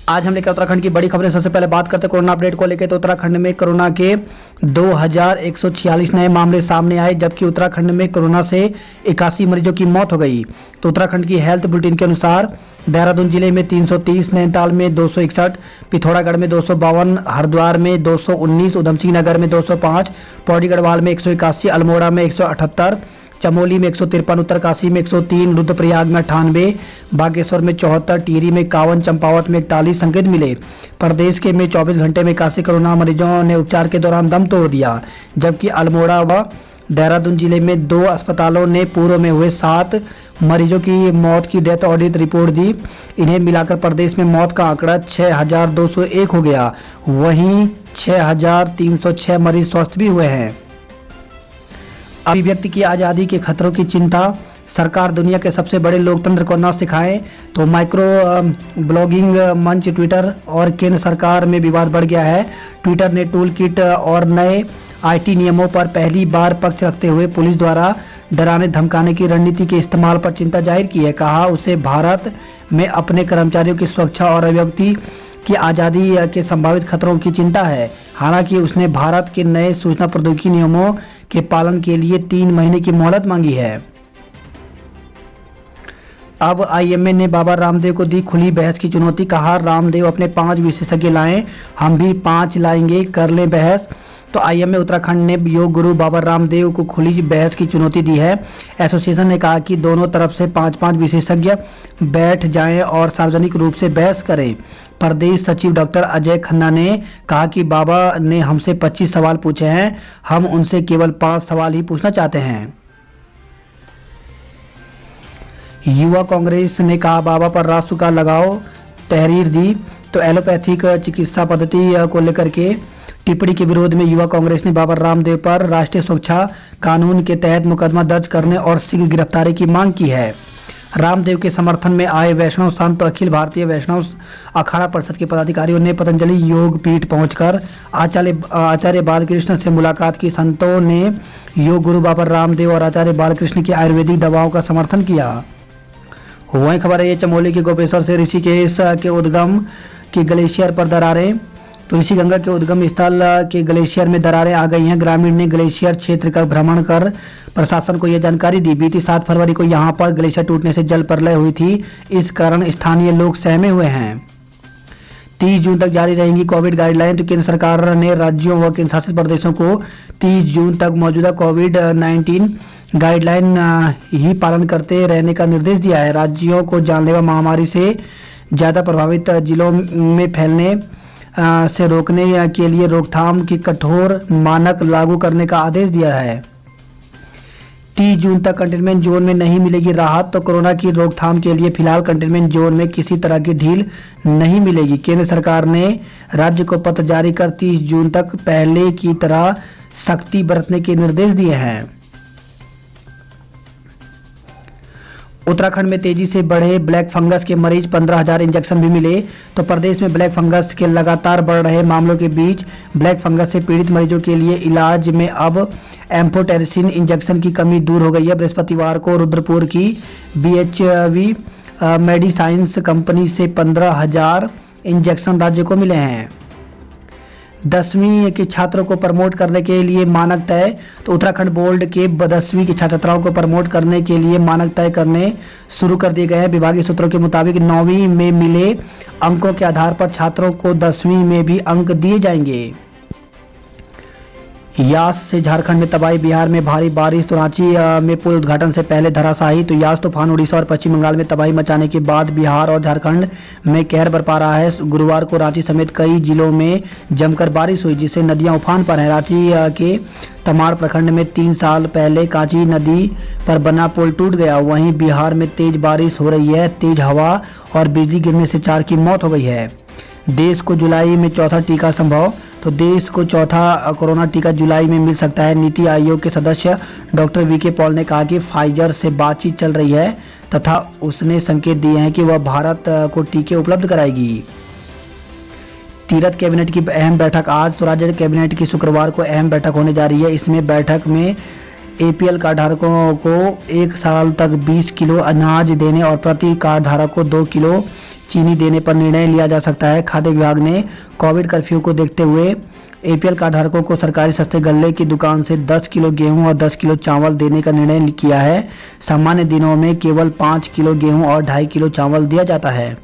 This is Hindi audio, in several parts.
आज हम लेकर उत्तराखंड की बड़ी खबरें। सबसे पहले बात करते हैं कोरोना अपडेट को लेकर। तो उत्तराखंड में कोरोना के 2146 नए मामले सामने आए, जबकि उत्तराखंड में कोरोना से 81 मरीजों की मौत हो गई। तो उत्तराखंड की हेल्थ बुलेटिन के अनुसार देहरादून जिले में 330, नैनीताल में 261, पिथौरागढ़ में 252, हरिद्वार में 219, ऊधमसिंह नगर में 205, पौड़ी गढ़वाल में 181, अल्मोड़ा में 178, चमोली में 153, उत्तरकाशी में 103, रुद्रप्रयाग में 98, बागेश्वर में 74, टिहरी में 51, चंपावत में 41 संकेत मिले। प्रदेश के में 24 घंटे में 81 कोरोना मरीजों ने उपचार के दौरान दम तोड़ दिया, जबकि अल्मोड़ा व देहरादून जिले में 2 अस्पतालों ने पूर्व में हुए 7 मरीजों की मौत की डेथ ऑडिट रिपोर्ट दी। इन्हें मिलाकर प्रदेश में मौत का आंकड़ा 6201 हो गया। वहीं 6306 मरीज स्वस्थ भी हुए हैं। अभिव्यक्ति की आज़ादी के खतरों की चिंता, सरकार दुनिया के सबसे बड़े लोकतंत्र को न सिखाए। तो माइक्रो ब्लॉगिंग मंच ट्विटर और केंद्र सरकार में विवाद बढ़ गया है। ट्विटर ने टूल किट और नए आईटी नियमों पर पहली बार पक्ष रखते हुए पुलिस द्वारा डराने धमकाने की रणनीति के इस्तेमाल पर चिंता जाहिर की है। कहा उसे भारत में अपने कर्मचारियों की सुरक्षा और अभिव्यक्ति की आज़ादी के संभावित खतरों की चिंता है। हालांकि उसने भारत के नए सूचना प्रौद्योगिकी नियमों के पालन के लिए 3 महीने की मोहलत मांगी है। अब आईएमए ने बाबा रामदेव को दी खुली बहस की चुनौती। कहा रामदेव अपने 5 विशेषज्ञ लाएं, हम भी 5 लाएंगे, कर लें बहस। तो आईएमए उत्तराखंड ने योग गुरु बाबा रामदेव को खुली बहस की चुनौती दी है। एसोसिएशन ने कहा कि दोनों तरफ से 5-5 विशेषज्ञ बैठ जाएं और सार्वजनिक रूप से बहस करें। प्रदेश सचिव डॉक्टर अजय खन्ना ने कहा कि बाबा ने हमसे 25 सवाल पूछे हैं, हम उनसे केवल 5 सवाल ही पूछना चाहते हैं। युवा कांग्रेस ने कहा बाबा पर राष्ट्र का लगाओ, तहरीर दी। तो एलोपैथिक चिकित्सा पद्धति को लेकर के टिप्पणी के विरोध में युवा कांग्रेस ने बाबा रामदेव पर राष्ट्रीय सुरक्षा कानून के तहत मुकदमा दर्ज करने और शीघ्र गिरफ्तारी की मांग की है। रामदेव के समर्थन में आए वैष्णव संत तो अखिल भारतीय वैष्णव अखाड़ा परिषद के पदाधिकारियों ने पतंजलि योग पीठ पहुंचकर आचार्य बालकृष्ण से मुलाकात की। संतों ने योग गुरु बाबा रामदेव और आचार्य बालकृष्ण की आयुर्वेदिक दवाओं का समर्थन किया। वहीं खबर है चमोली के गोपेश्वर से ऋषिकेश के उद्गम के ग्लेशियर पर दरारें। तो ऋषि गंगा के उद्गम स्थल के ग्लेशियर में दरारें आ गई हैं। ग्रामीण ने ग्लेशियर क्षेत्र का भ्रमण कर प्रशासन को यह जानकारी दी। बीती 7 फरवरी को यहां पर ग्लेशियर टूटने से जल प्रलय हुई थी। इस कारण स्थानीय लोग सहमे हुए हैं। 30 जून तक जारी रहेंगी कोविड गाइडलाइन। तो केंद्र सरकार ने राज्यों व केंद्रशासित प्रदेशों को 30 जून तक मौजूदा कोविड-19 गाइडलाइन ही पालन करते रहने का निर्देश दिया है। राज्यों को जानलेवा महामारी से ज़्यादा प्रभावित जिलों में फैलने से रोकने के लिए रोकथाम की कठोर मानक लागू करने का आदेश दिया है। 30 जून तक कंटेनमेंट जोन में नहीं मिलेगी राहत। तो कोरोना की रोकथाम के लिए फिलहाल कंटेनमेंट जोन में किसी तरह की ढील नहीं मिलेगी। केंद्र सरकार ने राज्य को पत्र जारी कर 30 जून तक पहले की तरह सख्ती बरतने के निर्देश दिए हैं। उत्तराखंड में तेजी से बढ़े ब्लैक फंगस के मरीज, 15,000 इंजेक्शन भी मिले। तो प्रदेश में ब्लैक फंगस के लगातार बढ़ रहे मामलों के बीच ब्लैक फंगस से पीड़ित मरीजों के लिए इलाज में अब एम्फोटेरिसिन इंजेक्शन की कमी दूर हो गई है। बृहस्पतिवार को रुद्रपुर की BHV मेडिसाइंस कंपनी से 15,000 इंजेक्शन राज्य को मिले हैं। 10वीं के छात्रों को प्रमोट करने के लिए मानक तय। तो उत्तराखंड बोर्ड के 10वीं की छात्र छात्राओं को प्रमोट करने के लिए मानक तय करने शुरू कर दिए गए हैं। विभागीय सूत्रों के मुताबिक 9वीं में मिले अंकों के आधार पर छात्रों को 10वीं में भी अंक दिए जाएंगे। यास से झारखंड में तबाही, बिहार में भारी बारिश। तो रांची में पुल उद्घाटन से पहले धराशायी। तो यास तूफान उड़ीसा और पश्चिम बंगाल में तबाही मचाने के बाद बिहार और झारखंड में कहर बरपा रहा है। गुरुवार को रांची समेत कई जिलों में जमकर बारिश हुई, जिससे नदियां उफान पर हैं। रांची के तमाड़ प्रखंड में 3 साल पहले कांची नदी पर बना पुल टूट गया। वहीं बिहार में तेज बारिश हो रही है। तेज हवा और बिजली गिरने से 4 की मौत हो गई है। देश को जुलाई में चौथा टीका संभव। तो देश को चौथा कोरोना टीका जुलाई में मिल सकता है। नीति आयोग के सदस्य डॉक्टर VK पॉल ने कहा कि फाइजर से बातचीत चल रही है तथा उसने संकेत दिए हैं कि वह भारत को टीके उपलब्ध कराएगी। तीरथ कैबिनेट की अहम बैठक आज। तो राज्य कैबिनेट की शुक्रवार को अहम बैठक होने जा रही है। इसमें बैठक में APL कार्ड धारकों को 1 साल तक 20 किलो अनाज देने और प्रति कार्ड धारक को 2 किलो चीनी देने पर निर्णय लिया जा सकता है। खाद्य विभाग ने कोविड कर्फ्यू को देखते हुए APL कार्ड धारकों को सरकारी सस्ते गल्ले की दुकान से 10 किलो गेहूं और 10 किलो चावल देने का निर्णय किया है। सामान्य दिनों में केवल 5 किलो गेहूं और 2.5 किलो चावल दिया जाता है।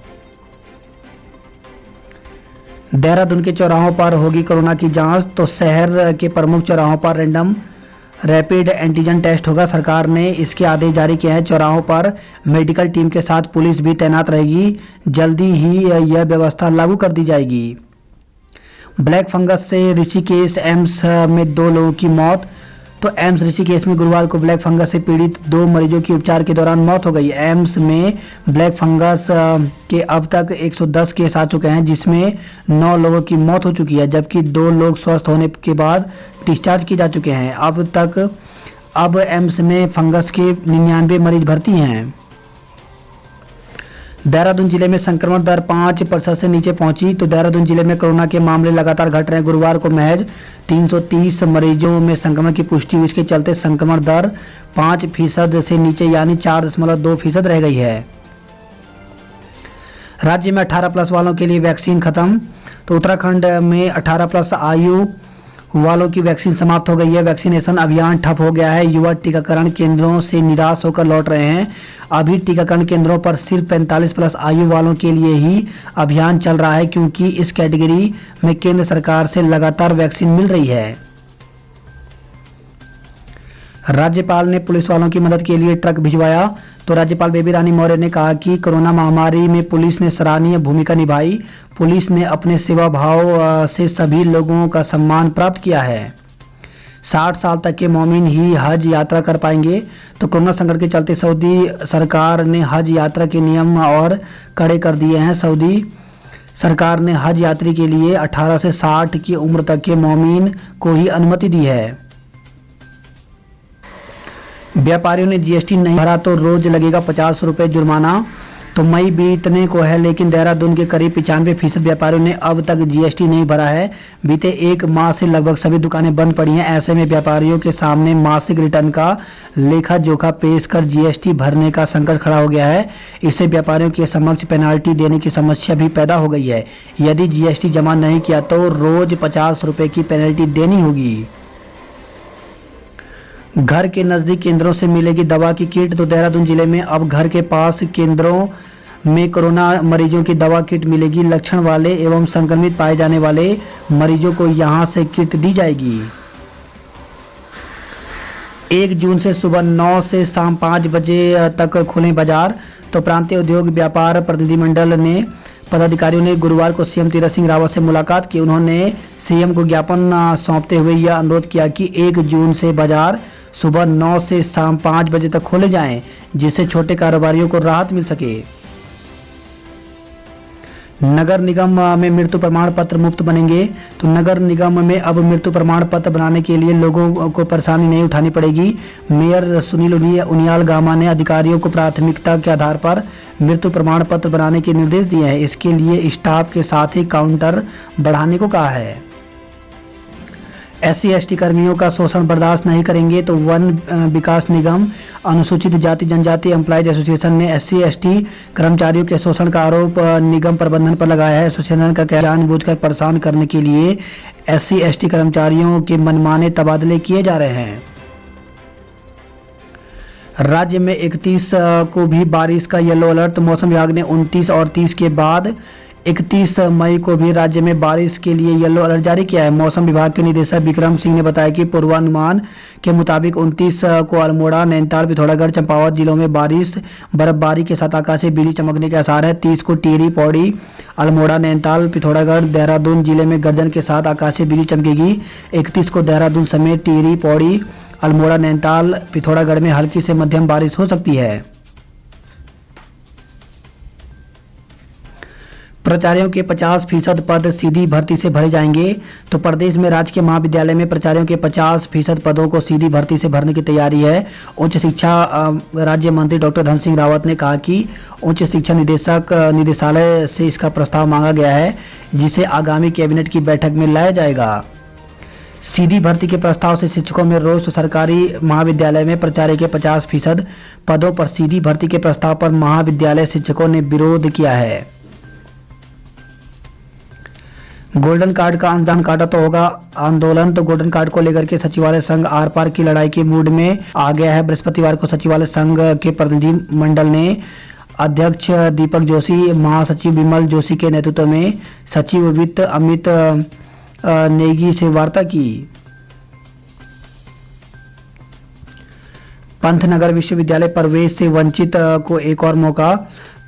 देहरादून के चौराहों पर होगी कोरोना की जांच, तो शहर के प्रमुख चौराहों पर रैंडम रैपिड एंटीजन टेस्ट होगा। सरकार ने इसके आदेश जारी किए हैं। चौराहों पर मेडिकल टीम के साथ पुलिस भी तैनात रहेगी। जल्दी ही यह व्यवस्था लागू कर दी जाएगी। ब्लैक फंगस से ऋषिकेश एम्स में 2 लोगों की मौत, तो एम्स ऋषिकेश में गुरुवार को ब्लैक फंगस से पीड़ित 2 मरीजों की उपचार के दौरान मौत हो गई। एम्स में ब्लैक फंगस के अब तक 110 केस आ चुके हैं, जिसमें 9 लोगों की मौत हो चुकी है, जबकि 2 लोग स्वस्थ होने के बाद डिस्चार्ज किए जा चुके हैं। अब एम्स में फंगस के 99 मरीज भर्ती हैं। देहरादून जिले में संक्रमण दर 5% से नीचे पहुंची, तो देहरादून जिले में कोरोना के मामले लगातार घट रहे हैं। गुरुवार को महज 330 मरीजों में संक्रमण की पुष्टि हुई। इसके चलते संक्रमण दर 5% से नीचे यानी 4.2% रह गई है। राज्य में 18+ वालों के लिए वैक्सीन खत्म, तो उत्तराखंड में 18+ आयु वालों की वैक्सीन समाप्त हो गई है। वैक्सीनेशन अभियान ठप हो गया है। युवा टीकाकरण केंद्रों से निराश होकर लौट रहे हैं। अभी टीकाकरण केंद्रों पर सिर्फ 45+ आयु वालों के लिए ही अभियान चल रहा है, क्योंकि इस कैटेगरी में केंद्र सरकार से लगातार वैक्सीन मिल रही है। राज्यपाल ने पुलिस वालों की मदद के लिए ट्रक भिजवाया, तो राज्यपाल बेबी रानी मौर्य ने कहा कि कोरोना महामारी में पुलिस ने सराहनीय भूमिका निभाई। पुलिस ने अपने सेवा भाव से सभी लोगों का सम्मान प्राप्त किया है। 60 साल तक के मोमिन ही हज यात्रा कर पाएंगे, तो कोरोना संकट के चलते सऊदी सरकार ने हज यात्रा के नियम और कड़े कर दिए हैं। सऊदी सरकार ने हज यात्री के लिए 18 से 60 की उम्र तक के मोमिन को ही अनुमति दी है। व्यापारियों ने GST नहीं भरा तो रोज लगेगा 50 रुपये जुर्माना, तो मई बीतने को है, लेकिन देहरादून के करीब 95% व्यापारियों ने अब तक GST नहीं भरा है। बीते 1 माह से लगभग सभी दुकानें बंद पड़ी हैं। ऐसे में व्यापारियों के सामने मासिक रिटर्न का लेखा जोखा पेश कर GST भरने का संकट खड़ा हो गया है। इससे व्यापारियों के समक्ष पेनाल्टी देने की समस्या भी पैदा हो गई है। यदि GST जमा नहीं किया तो रोज 50 रुपये की पेनल्टी देनी होगी। घर के नजदीक केंद्रों से मिलेगी दवा की किट, तो देहरादून जिले में अब घर के पास केंद्रों में कोरोना मरीजों की दवा किट मिलेगी। लक्षण वाले एवं संक्रमित पाए जाने वाले मरीजों को यहां से किट दी जाएगी। 1 जून से सुबह 9 से शाम 5 बजे तक खुले बाजार, तो प्रांतीय उद्योग व्यापार प्रतिनिधिमंडल ने पदाधिकारियों ने गुरुवार को CM तीरथ सिंह रावत से मुलाकात की। उन्होंने CM को ज्ञापन सौंपते हुए यह अनुरोध किया कि 1 जून से बाजार सुबह 9 से शाम 5 बजे तक खोले जाएं, जिससे छोटे कारोबारियों को राहत मिल सके। नगर निगम में मृत्यु प्रमाण पत्र मुफ्त बनेंगे, तो नगर निगम में अब मृत्यु प्रमाण पत्र बनाने के लिए लोगों को परेशानी नहीं उठानी पड़ेगी। मेयर सुनील उनियाल गामा ने अधिकारियों को प्राथमिकता के आधार पर मृत्यु प्रमाण पत्र बनाने के निर्देश दिए हैं। इसके लिए स्टाफ के साथ ही काउंटर बढ़ाने को कहा है। SC/ST कर्मियों का शोषण बर्दाश्त नहीं करेंगे, तो वन विकास निगम अनुसूचित जाति जनजाति एम्प्लॉयज एसोसिएशन ने SC/ST कर्मचारियों के शोषण का आरोप निगम प्रबंधन पर लगाया है। एसोसिएशन का कहना जानबूझकर परेशान करने के लिए SC/ST कर्मचारियों के मनमाने तबादले किए जा रहे हैं। राज्य में 31 को भी बारिश का येलो अलर्ट, मौसम विभाग ने 29 और 30 के बाद 31 मई को भी राज्य में बारिश के लिए येलो अलर्ट जारी किया है। मौसम विभाग के निदेशक विक्रम सिंह ने बताया कि पूर्वानुमान के मुताबिक 29 को अल्मोड़ा, नैनीताल, पिथौरागढ़, चंपावत जिलों में बारिश बर्फबारी के साथ आकाशीय बिजली चमकने के आसार है। 30 को टिहरी, पौड़ी, अल्मोड़ा, नैनीताल, पिथौरागढ़, देहरादून जिले में गर्जन के साथ आकाशीय बिजली चमकेगी। 31 को देहरादून समेत टिहरी, पौड़ी, अल्मोड़ा, नैनीताल, पिथौरागढ़ में हल्की से मध्यम बारिश हो सकती है। प्राचार्यों के 50% पद सीधी भर्ती से भरे जाएंगे, तो प्रदेश में राजकीय महाविद्यालय में प्राचार्यों के 50% पदों को सीधी भर्ती से भरने की तैयारी है। उच्च शिक्षा राज्य मंत्री डॉक्टर धन सिंह रावत ने कहा कि उच्च शिक्षा निदेशालय से इसका प्रस्ताव मांगा गया है, जिसे आगामी कैबिनेट की बैठक में लाया जाएगा। सीधी भर्ती के प्रस्ताव से शिक्षकों में रोष। तो सरकारी महाविद्यालय में प्राचार्य के 50% पदों पर सीधी भर्ती के प्रस्ताव पर महाविद्यालय शिक्षकों ने विरोध किया है। गोल्डन कार्ड का अंशदान काटा तो होगा आंदोलन। तो गोल्डन कार्ड को लेकर के सचिवालय संघ आर पार की लड़ाई के मूड में आ गया है। बृहस्पतिवार को सचिवालय संघ के प्रतिनिधि मंडल ने अध्यक्ष दीपक जोशी, महासचिव विमल जोशी के नेतृत्व में सचिव वित्त अमित नेगी से वार्ता की। पंतनगर विश्वविद्यालय प्रवेश से वंचित को एक और मौका।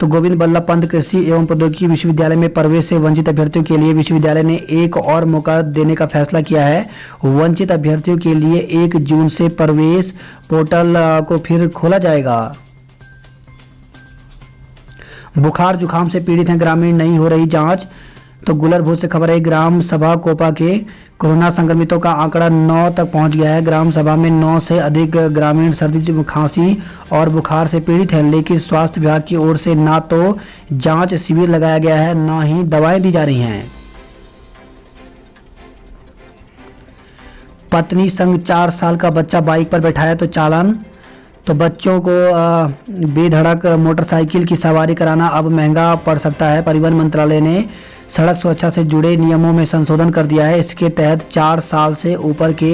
तो गोविंद बल्लभ पंत कृषि एवं प्रौद्योगिकी विश्वविद्यालय में प्रवेश से वंचित अभ्यर्थियों के लिए विश्वविद्यालय ने एक और मौका देने का फैसला किया है। वंचित अभ्यर्थियों के लिए 1 जून से प्रवेश पोर्टल को फिर खोला जाएगा। बुखार जुखाम से पीड़ित हैं ग्रामीण, नहीं हो रही जांच। तो गुलरभूत से खबर है, ग्राम सभा कोपा के कोरोना संक्रमितों का आंकड़ा 9 तक पहुंच गया है। ग्राम सभा में 9 से अधिक ग्रामीण सर्दी खांसी और बुखार से पीड़ित हैं, लेकिन स्वास्थ्य विभाग की ओर से ना तो जांच शिविर लगाया गया है, ना ही दवाएं दी जा रही हैं। पत्नी संग 4 साल का बच्चा बाइक पर बैठाया तो चालान। तो बच्चों को बेधड़क मोटरसाइकिल की सवारी कराना अब महंगा पड़ सकता है। परिवहन मंत्रालय ने सड़क सुरक्षा से जुड़े नियमों में संशोधन कर दिया है। इसके तहत 4 साल से ऊपर के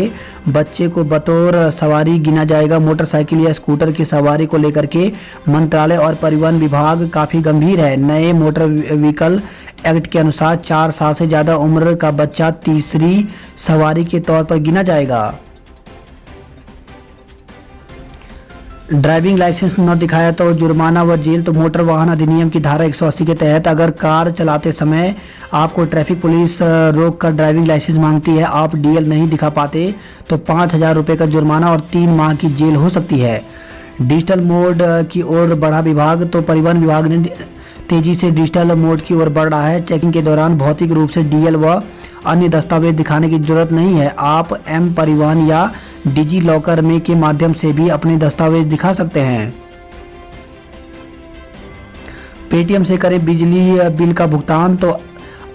बच्चे को बतौर सवारी गिना जाएगा। मोटरसाइकिल या स्कूटर की सवारी को लेकर के मंत्रालय और परिवहन विभाग काफ़ी गंभीर है। नए मोटर व्हीकल एक्ट के अनुसार 4 साल से ज़्यादा उम्र का बच्चा तीसरी सवारी के तौर पर गिना जाएगा। ड्राइविंग लाइसेंस न दिखाया तो जुर्माना व जेल। तो मोटर वाहन अधिनियम की धारा 180 के तहत अगर कार चलाते समय आपको ट्रैफिक पुलिस रोक कर ड्राइविंग लाइसेंस मांगती है, आप डीएल नहीं दिखा पाते तो 5,000 रुपये का जुर्माना और 3 माह की जेल हो सकती है। डिजिटल मोड की ओर बढ़ा विभाग। तो परिवहन विभाग ने तेजी से डिजिटल मोड की ओर बढ़ रहा है। चेकिंग के दौरान भौतिक रूप से डीएल व अन्य दस्तावेज दिखाने की जरूरत नहीं है। आप एम परिवहन या डिजी लॉकर में के माध्यम से भी अपने दस्तावेज दिखा सकते हैं। पेटीएम से करें बिजली बिल का भुगतान। तो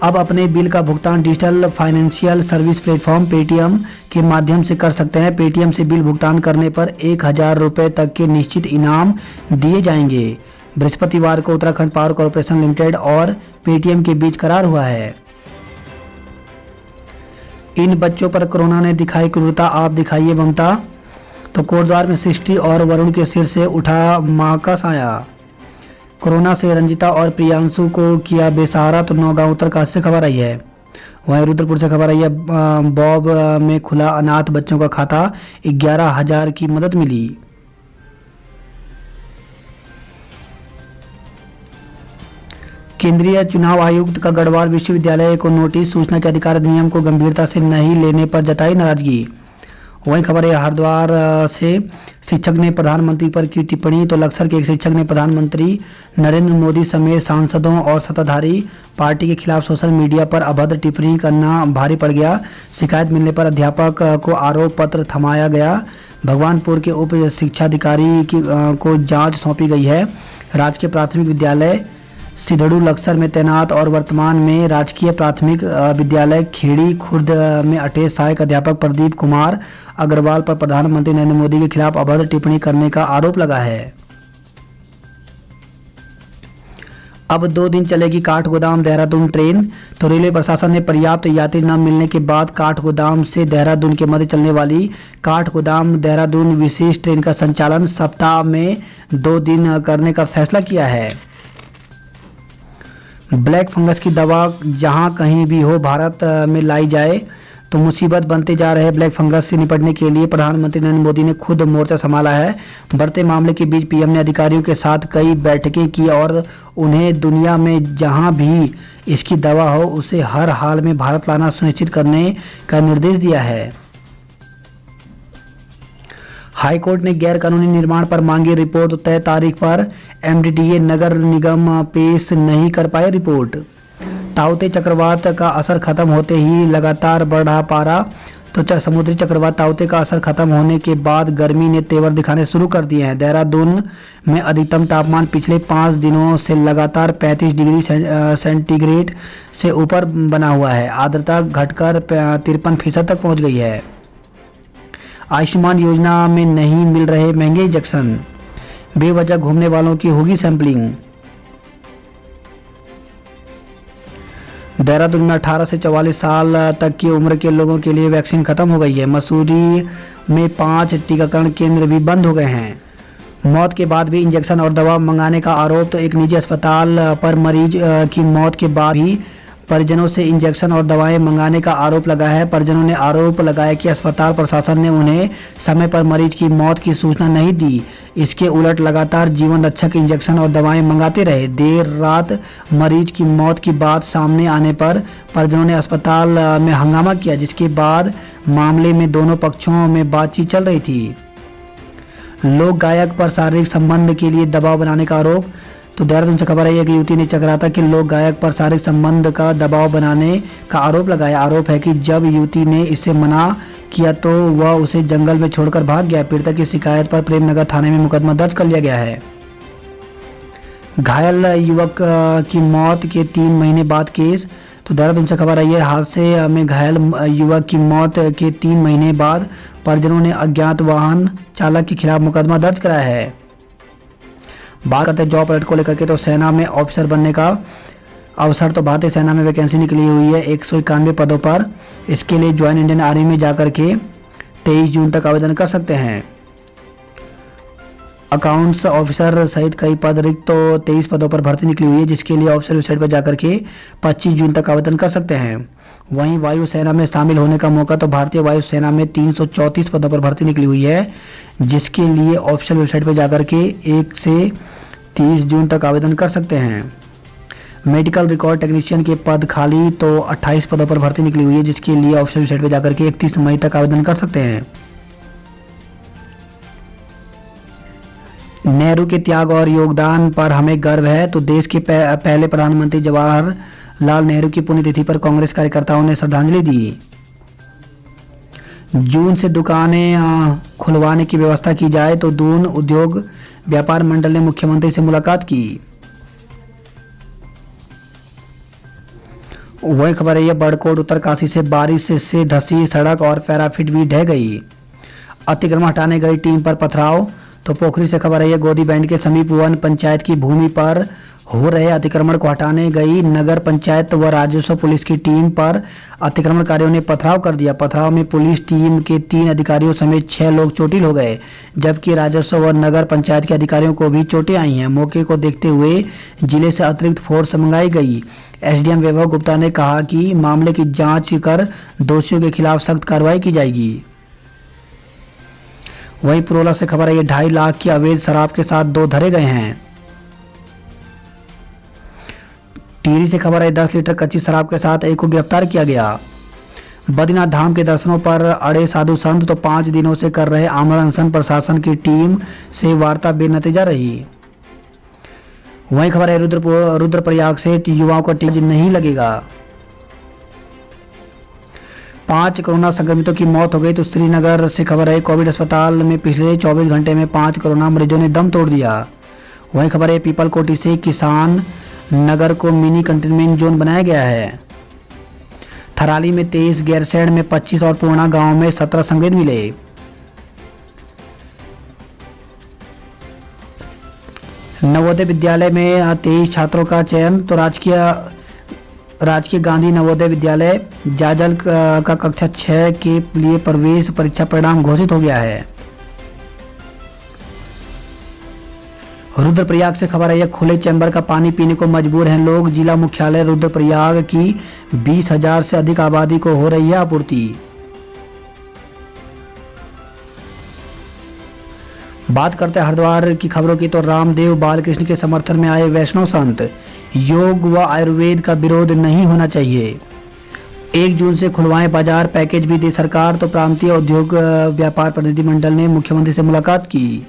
अब अपने बिल का भुगतान digital financial service platform Paytm के माध्यम से कर सकते हैं। पेटीएम से बिल भुगतान करने पर 1,000 रुपये तक के निश्चित इनाम दिए जाएंगे। बृहस्पतिवार को उत्तराखंड पावर कॉर्पोरेशन लिमिटेड और पेटीएम के बीच करार हुआ है। इन बच्चों पर कोरोना ने दिखाई क्रूरता, आप दिखाइए ममता। तो कोटद्वार में सृष्टि और वरुण के सिर से उठा मां का साया। कोरोना से रंजिता और प्रियांशु को किया बेसहारा। तो नौगांव उत्तरकाशी से खबर आई है। वहीं रुद्रपुर से खबर आई है, बॉब में खुला अनाथ बच्चों का खाता, 11,000 की मदद मिली। केंद्रीय चुनाव आयुक्त का गढ़वाल विश्वविद्यालय को नोटिस, सूचना के अधिकार अधिनियम को गंभीरता से नहीं लेने पर जताई नाराजगी। वहीं खबर है हरिद्वार से शिक्षक ने प्रधानमंत्री पर की टिप्पणी। तो लक्सर के एक शिक्षक ने प्रधानमंत्री नरेंद्र मोदी समेत सांसदों और सत्ताधारी पार्टी के खिलाफ सोशल मीडिया पर अभद्र टिप्पणी करना भारी पड़ गया। शिकायत मिलने पर अध्यापक को आरोप पत्र थमाया गया। भगवानपुर के उप शिक्षाधिकारी को जांच सौंपी गई है। राजकीय प्राथमिक विद्यालय सिधड़ू लक्सर में तैनात और वर्तमान में राजकीय प्राथमिक विद्यालय खेड़ी खुर्द में अटेच सहायक अध्यापक प्रदीप कुमार अग्रवाल पर प्रधानमंत्री नरेंद्र मोदी के खिलाफ अभद्र टिप्पणी करने का आरोप लगा है। अब 2 दिन चलेगी काठगोदाम देहरादून ट्रेन। तो रेलवे प्रशासन ने पर्याप्त यात्री न मिलने के बाद काठगोदाम से देहरादून के मध्य चलने वाली काठगोदाम देहरादून विशेष ट्रेन का संचालन सप्ताह में 2 दिन करने का फैसला किया है। ब्लैक फंगस की दवा जहां कहीं भी हो भारत में लाई जाए। तो मुसीबत बनते जा रहे ब्लैक फंगस से निपटने के लिए प्रधानमंत्री नरेंद्र मोदी ने खुद मोर्चा संभाला है। बढ़ते मामले के बीच पीएम ने अधिकारियों के साथ कई बैठकें की और उन्हें दुनिया में जहां भी इसकी दवा हो उसे हर हाल में भारत लाना सुनिश्चित करने का निर्देश दिया है। हाईकोर्ट ने गैर कानूनी निर्माण पर मांगी रिपोर्ट। तय तारीख पर एमडीडीए नगर निगम पेश नहीं कर पाए रिपोर्ट। ताउते चक्रवात का असर खत्म होते ही लगातार बढ़ रहा पारा। तो समुद्री चक्रवात ताउते का असर खत्म होने के बाद गर्मी ने तेवर दिखाने शुरू कर दिए हैं। देहरादून में अधिकतम तापमान पिछले 5 दिनों से लगातार 35 डिग्री सेंटीग्रेड से ऊपर बना हुआ है। आर्द्रता घटकर 53% तक पहुंच गई है। आयुष्मान योजना में नहीं मिल रहे महंगे इंजेक्शन, बेवजह घूमने वालों की होगी सैंपलिंग। देहरादून में 18 से 44 साल तक की उम्र के लोगों के लिए वैक्सीन खत्म हो गई है। मसूरी में 5 टीकाकरण केंद्र भी बंद हो गए हैं। मौत के बाद भी इंजेक्शन और दवा मंगाने का आरोप, तो एक निजी अस्पताल पर मरीज की मौत के बाद भी परिजनों से इंजेक्शन और दवाएं मंगाने का आरोप लगा है। परिजनों ने आरोप लगाया कि अस्पताल प्रशासन ने उन्हें समय पर मरीज की मौत की सूचना नहीं दी। इसके उलट लगातार जीवन रक्षक इंजेक्शन और दवाएं मंगाते रहे। देर रात मरीज की मौत की बात सामने आने पर परिजनों ने अस्पताल में हंगामा किया, जिसके बाद मामले में दोनों पक्षों में बातचीत चल रही थी। लोक गायक पर शारीरिक संबंध के लिए दबाव बनाने का आरोप, तो देहरादून से खबर है कि युवती ने चक्राता कि लोक गायक पर शारीरिक संबंध का दबाव बनाने का आरोप लगाया। आरोप है कि जब युवती ने इससे मना किया तो वह उसे जंगल में छोड़कर भाग गया। पीड़िता की शिकायत पर प्रेमनगर थाने में मुकदमा दर्ज कर लिया गया है। घायल युवक की मौत के 3 महीने बाद केस, तो देहरादून से खबर आई है हादसे में घायल युवक की मौत के 3 महीने बाद परिजनों ने अज्ञात वाहन चालक के खिलाफ मुकदमा दर्ज कराया है। बात करते हैं जॉब अलर्ट को लेकर के, तो सेना में ऑफिसर बनने का अवसर, तो भारतीय सेना में वैकेंसी निकली हुई है 191 पदों पर। इसके लिए ज्वाइन इंडियन आर्मी में जाकर के 23 जून तक आवेदन कर सकते हैं। अकाउंट्स ऑफिसर सहित कई पद रिक्त, तो 23 पदों पर भर्ती निकली हुई है, जिसके लिए ऑफिसर वेबसाइट पर जाकर के 25 जून तक आवेदन कर सकते हैं। वहीं वायुसेना में शामिल होने का मौका, तो भारतीय वायुसेना में 334 पदों पर भर्ती निकली हुई है, जिसके लिए ऑफिशियल वेबसाइट पर जाकर के 1 से 30 जून तक आवेदन कर सकते हैं। मेडिकल रिकॉर्ड टेक्नीशियन के पद खाली, तो 28 पदों पर भर्ती निकली हुई है, जिसके लिए ऑफिशियल वेबसाइट पर जाकर के 31 मई तक आवेदन कर सकते हैं। नेहरू के त्याग और योगदान पर हमें गर्व है, तो देश के पहले प्रधानमंत्री जवाहरलाल नेहरू की पुण्यतिथि पर कांग्रेस कार्यकर्ताओं ने श्रद्धांजलि दी। जून से दुकानें खुलवाने की व्यवस्था की जाए, तो दून उद्योग व्यापार मंडल ने मुख्यमंत्री से मुलाकात की। वही खबर है बड़कोट उत्तरकाशी से बारिश से धसी सड़क और पैराफिट भी ढह गई। अतिक्रमण हटाने गई टीम पर पथराव, तो पोखरी से खबर है गोदी बैंड के समीप वन पंचायत की भूमि पर हो रहे अतिक्रमण को हटाने गई नगर पंचायत व राजस्व पुलिस की टीम पर अतिक्रमणकारियों ने पथराव कर दिया। पथराव में पुलिस टीम के 3 अधिकारियों समेत 6 लोग चोटिल हो गए, जबकि राजस्व व नगर पंचायत के अधिकारियों को भी चोटें आई हैं। मौके को देखते हुए जिले से अतिरिक्त फोर्स मंगाई गई। एसडीएम वैभव गुप्ता ने कहा कि मामले की जांच कर दोषियों के खिलाफ सख्त कार्रवाई की जाएगी। वहीं पुरोला से खबर है 2.5 लाख की अवैध शराब के साथ 2 धरे गए हैं। टिहरी से खबर है 10 लीटर कच्ची शराब के साथ एक को गिरफ्तार किया गया। बद्रीनाथ धाम के दर्शनों पर अड़े साधु संत, तो 5 दिनों से कर रहे आमरण अनशन, प्रशासन की टीम से वार्ता बेनतीजा रही। वहीं खबर है रुद्रप्रयाग से युवाओं को टीका नहीं लगेगा। 5 कोरोना संक्रमितों की मौत हो गई, तो श्रीनगर से खबर है कोविड अस्पताल में पिछले 24 घंटे में 5 कोरोना मरीजों ने दम तोड़ दिया। वहीं खबर है पीपलकोटी से किसान नगर को मिनी कंटेनमेंट जोन बनाया गया है। थराली में 23, गैरसैंण में 25 और पूर्णा गांव में 17 संदिग्ध मिले। नवोदय विद्यालय में 23 छात्रों का चयन, तो राजकीय गांधी नवोदय विद्यालय जाजल का कक्षा 6 के लिए प्रवेश परीक्षा परिणाम घोषित हो गया है। रुद्रप्रयाग से खबर है खुले चैम्बर का पानी पीने को मजबूर हैं लोग। जिला मुख्यालय रुद्रप्रयाग की 20,000 से अधिक आबादी को हो रही है आपूर्ति। बात करते हैं हरिद्वार की खबरों की, तो रामदेव बालकृष्ण के समर्थन में आए वैष्णव संत। योग व आयुर्वेद का विरोध नहीं होना चाहिए। 1 जून से खुलवाएं बाजार, पैकेज भी दे सरकार, तो प्रांतीय उद्योग व्यापार प्रतिनिधिमंडल ने मुख्यमंत्री से मुलाकात की।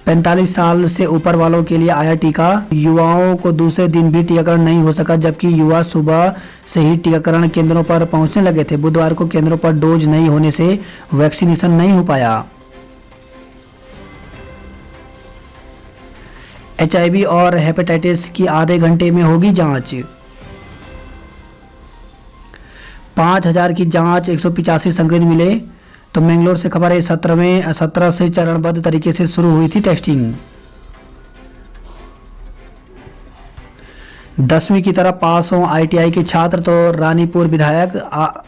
45 साल से ऊपर वालों के लिए आया टीका। युवाओं को दूसरे दिन भी टीकाकरण नहीं हो सका, जबकि युवा सुबह से ही टीकाकरण केंद्रों पर पहुंचने लगे थे। बुधवार को केंद्रों पर डोज नहीं होने से वैक्सीनेशन नहीं हो पाया। HIV और हेपेटाइटिस की आधे घंटे में होगी जांच। 5000 की जांच, 185 संक्रमित मिले। तो मैंगलोर से खबर है 17 से चरणबद्ध तरीके से शुरू हुई थी टेस्टिंग। 10वीं की तरह पास हों ITI के छात्र। तो रानीपुर विधायक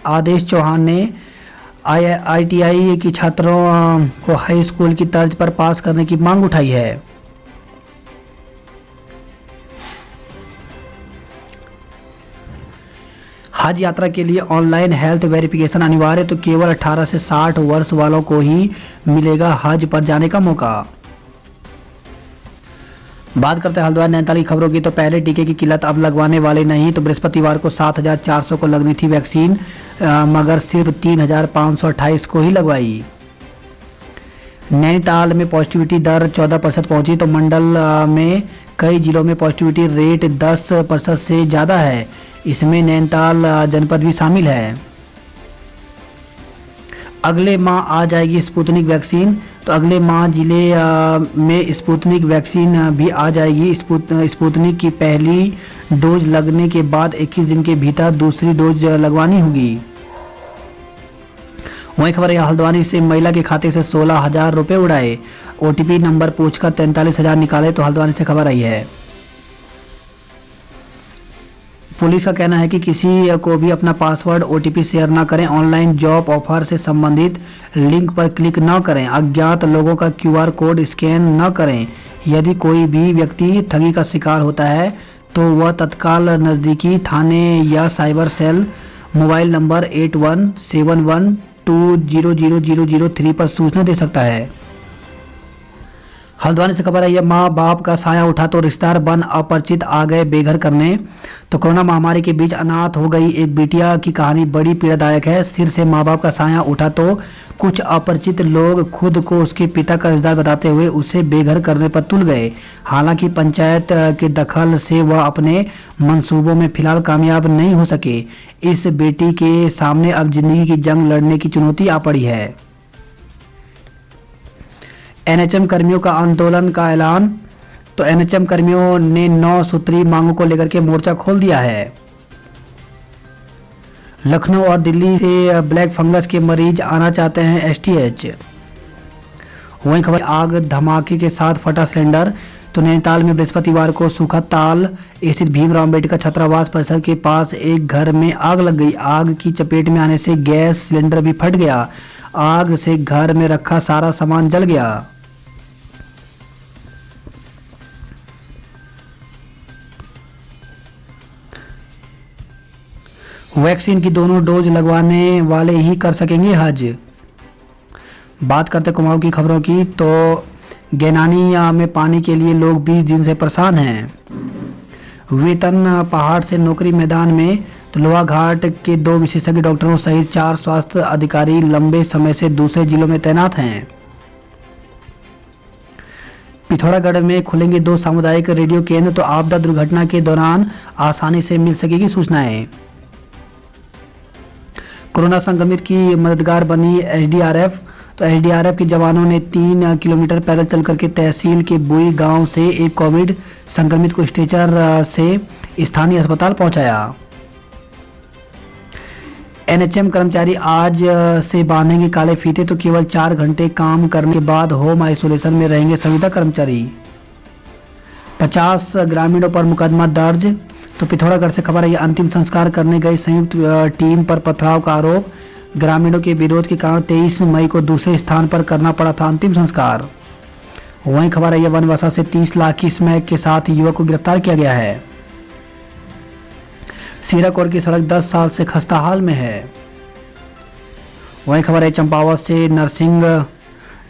आदेश चौहान ने ITI के छात्रों को हाई स्कूल की तर्ज पर पास करने की मांग उठाई है। हज यात्रा के लिए ऑनलाइन हेल्थ वेरिफिकेशन अनिवार्य। तो केवल 18 से 60 वर्ष वालों को ही मिलेगा हज पर जाने का मौका। बात करते हैं हल्द्वानी नैनीताल की खबरों की। तो पहले टीके की किल्लत, अब लगवाने वाले नहीं। तो बृहस्पतिवार को 7400 को लगनी थी वैक्सीन, मगर सिर्फ 3528 को ही लगवाई। नैनीताल में पॉजिटिविटी दर 14% पहुंची। तो मंडल में कई जिलों में पॉजिटिविटी रेट 10% से ज़्यादा है। इसमें नैनीताल जनपद भी शामिल है। अगले माह आ जाएगी स्पुतनिक वैक्सीन। तो अगले माह जिले में स्पुतनिक वैक्सीन भी आ जाएगी। स्पुतनिक की पहली डोज लगने के बाद 21 दिन के भीतर दूसरी डोज लगवानी होगी। वही खबर है हल्द्वानी से महिला के खाते से 16,000 रुपये उड़ाए। OTP नंबर पूछकर 43,000 निकाले। तो हल्द्वानी से खबर आई है। पुलिस का कहना है कि किसी को भी अपना पासवर्ड OTP शेयर न करें। ऑनलाइन जॉब ऑफर से संबंधित लिंक पर क्लिक न करें। अज्ञात लोगों का QR कोड स्कैन न करें। यदि कोई भी व्यक्ति ठगी का शिकार होता है तो वह तत्काल नज़दीकी थाने या साइबर सेल मोबाइल नंबर 8171200003 पर सूचना दे सकता है। हल्द्वानी से खबर है यह माँ बाप का साया उठा तो रिश्तेदार बन अपरिचित आ गए बेघर करने। तो कोरोना महामारी के बीच अनाथ हो गई एक बिटिया की कहानी बड़ी पीड़ादायक है। सिर से माँ बाप का साया उठा तो कुछ अपरिचित लोग खुद को उसके पिता का रिश्तेदार बताते हुए उसे बेघर करने पर तुल गए। हालांकि पंचायत के दखल से वह अपने मंसूबों में फिलहाल कामयाब नहीं हो सके। इस बेटी के सामने अब जिंदगी की जंग लड़ने की चुनौती आ पड़ी है। NHM कर्मियों का आंदोलन का ऐलान। तो NHM कर्मियों ने 9 सूत्री मांगों को लेकर के मोर्चा खोल दिया है। लखनऊ और दिल्ली से ब्लैक फंगस के मरीज आना चाहते हैं STH। वहीं खबर आग धमाके के साथ फटा सिलेंडर। तो नैनीताल में बृहस्पतिवार को सूखाताल स्थित भीमराव अम्बेडकर छात्रावास परिसर के पास एक घर में आग लग गई। आग की चपेट में आने से गैस सिलेंडर भी फट गया। आग से घर में रखा सारा सामान जल गया। वैक्सीन की दोनों डोज लगवाने वाले ही कर सकेंगे हज। बात करते कुमाऊं की खबरों की। तो गैनानी में पानी के लिए लोग 20 दिन से परेशान हैं। वेतन पहाड़ से नौकरी मैदान में। तो लोहा घाट के 2 विशेषज्ञ डॉक्टरों सहित 4 स्वास्थ्य अधिकारी लंबे समय से दूसरे जिलों में तैनात हैं। पिथौरागढ़ में खुलेंगे 2 सामुदायिक रेडियो केंद्र। तो आपदा दुर्घटना के दौरान आसानी से मिल सकेगी सूचनाएं। कोरोना संक्रमित की मददगार बनी SDRF। तो SDRF के जवानों ने 3 किलोमीटर पैदल चल करके तहसील के बुई गांव से एक कोविड संक्रमित को स्ट्रेचर से स्थानीय अस्पताल पहुंचाया। NHM कर्मचारी आज से बांधेंगे काले फीते। तो केवल 4 घंटे काम करने के बाद होम आइसोलेशन में रहेंगे संविदा कर्मचारी। 50 ग्रामीणों पर मुकदमा दर्ज। तो पिथौरागढ़ से खबर है अंतिम संस्कार करने गई संयुक्त टीम पर पथराव का आरोप। ग्रामीणों के विरोध के कारण 23 मई को दूसरे स्थान पर करना पड़ा था अंतिम संस्कार। वहीं खबर है वनवासा से 30 लाख की स्मैक के साथ युवक को गिरफ्तार किया गया है। सीराकोट की सड़क 10 साल से खस्ताहाल में है। वहीं खबर है चंपावत से नरसिंह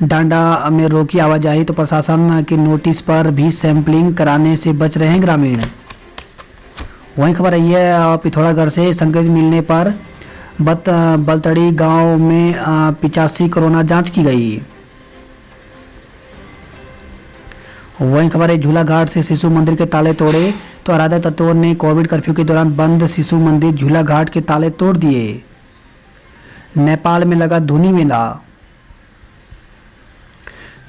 डांडा में रोकी आवाजाही। तो प्रशासन के नोटिस पर भी सैंपलिंग कराने से बच रहे हैं ग्रामीण। वहीं खबर है पिथौरागढ़ से संक्रमित मिलने पर बलतड़ी गांव में 85 कोरोना जांच की गई। वहीं खबर है झूला घाट से शिशु मंदिर के ताले तोड़े, तो अराजक तत्वों ने कोविड कर्फ्यू के दौरान बंद शिशु मंदिर झूला घाट के ताले तोड़ दिए। नेपाल में लगा धूनी मेला,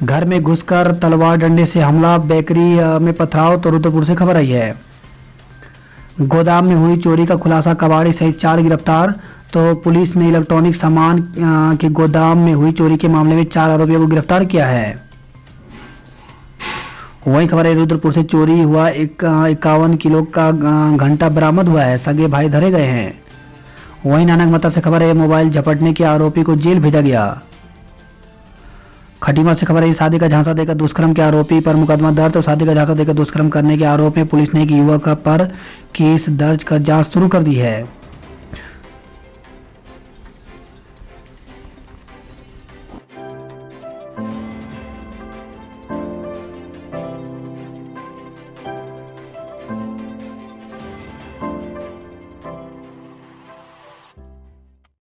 घर में घुसकर तलवार डंडे से हमला, बेकरी में पथराव, तो रुद्रपुर से खबर आई है। गोदाम में हुई चोरी का खुलासा, कबाड़ी सहित 4 गिरफ्तार, तो पुलिस ने इलेक्ट्रॉनिक सामान के गोदाम में हुई चोरी के मामले में 4 आरोपियों को गिरफ्तार किया है। वहीं खबर है रुद्रपुर से चोरी हुआ 51 किलो का घंटा बरामद हुआ है, सगे भाई धरे गए हैं। वहीं नानकमता से खबर है मोबाइल झपटने के आरोपी को जेल भेजा गया। खटीमा से खबर है शादी का झांसा देकर दुष्कर्म के आरोपी पर मुकदमा दर्ज, तो शादी का झांसा देकर दुष्कर्म करने के आरोप में पुलिस ने एक युवक पर केस दर्ज कर जांच शुरू कर दी है।